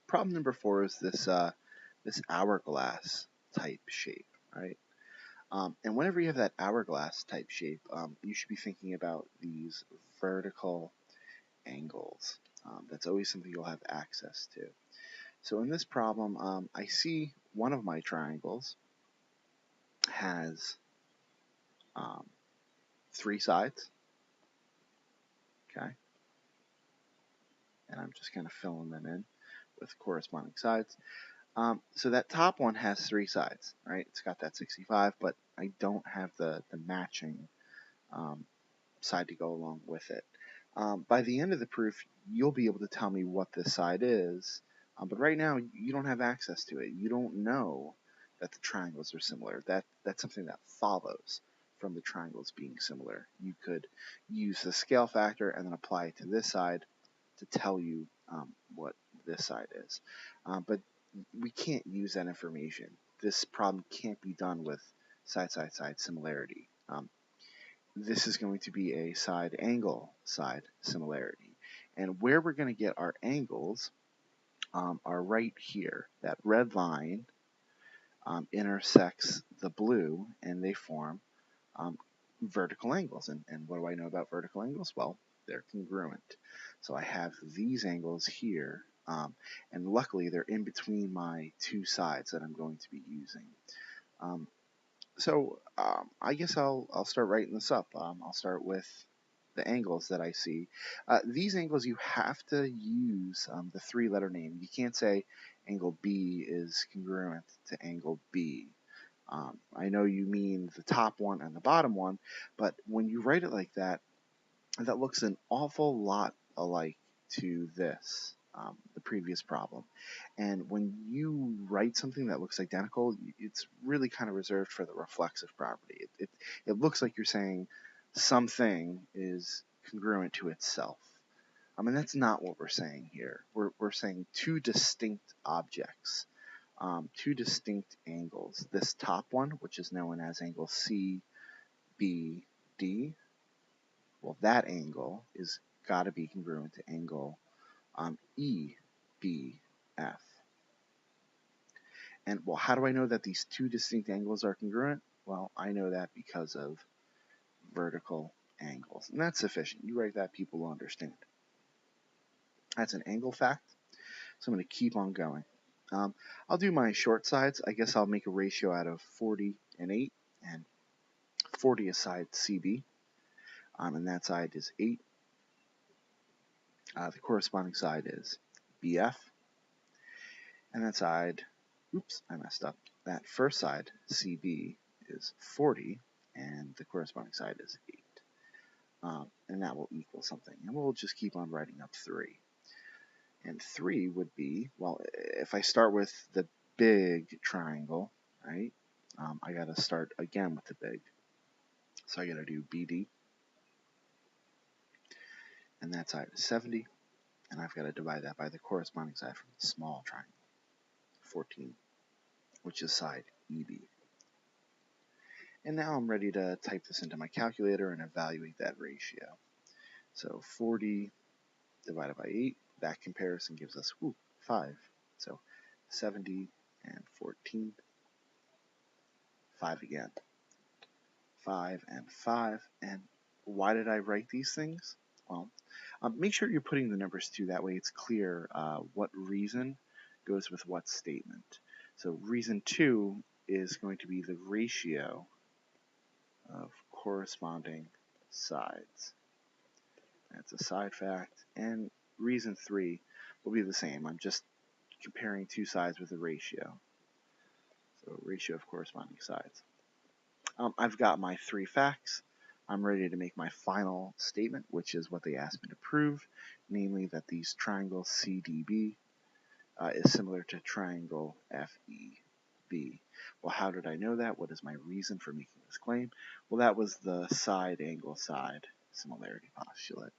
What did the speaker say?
Problem number 4 is this hourglass type shape, right? And whenever you have that hourglass type shape, you should be thinking about these vertical angles. That's always something you'll have access to. So in this problem, I see one of my triangles has 3 sides, okay? And I'm just kind of filling them in with corresponding sides. So that top one has 3 sides, right? It's got that 65, but I don't have the matching side to go along with it. By the end of the proof, you'll be able to tell me what this side is, but right now you don't have access to it. You don't know that the triangles are similar. That's something that follows from the triangles being similar. You could use the scale factor and then apply it to this side to tell you what this side is. But we can't use that information. This problem can't be done with side-side-side similarity. This is going to be a side angle side similarity. And where we're going to get our angles are right here. That red line intersects the blue and they form vertical angles. And what do I know about vertical angles? Well, they're congruent. So I have these angles here, and luckily they're in between my 2 sides that I'm going to be using. So I guess I'll start writing this up. I'll start with the angles that I see. These angles you have to use the 3-letter name. You can't say angle B is congruent to angle B. I know you mean the top one and the bottom one, but when you write it like that, that looks an awful lot alike to this, the previous problem. And when you write something that looks identical, it's really kind of reserved for the reflexive property. It looks like you're saying something is congruent to itself. I mean, that's not what we're saying here. We're saying 2 distinct objects, 2 distinct angles. This top one, which is known as angle CBD, well, that angle is got to be congruent to angle EBF. And, well, how do I know that these 2 distinct angles are congruent? Well, I know that because of vertical angles. And that's sufficient. You write that, people will understand. That's an angle fact. So I'm going to keep on going. I'll do my short sides. I guess I'll make a ratio out of 40 and 8. And 40 is side CB. And that side is 8. The corresponding side is BF. And that side, oops, I messed up. That first side, CB, is 40, and the corresponding side is 8. And that will equal something. And we'll just keep on writing up 3. And 3 would be, well, if I start with the big triangle, right, I got to start again with the big. So I got to do BD. And that side is 70. And I've got to divide that by the corresponding side from the small triangle, 14, which is side EB. And now I'm ready to type this into my calculator and evaluate that ratio. So 40 divided by 8, that comparison gives us 5. So 70 and 14, 5 again, 5 and 5. And why did I write these things? Well, make sure you're putting the numbers too, that way it's clear what reason goes with what statement. So reason 2 is going to be the ratio of corresponding sides. That's a side fact. And reason 3 will be the same. I'm just comparing 2 sides with a ratio. So ratio of corresponding sides. I've got my 3 facts. I'm ready to make my final statement, which is what they asked me to prove, namely that these triangles CDB is similar to triangle FEB. Well, how did I know that? What is my reason for making this claim? Well, that was the side angle side similarity postulate.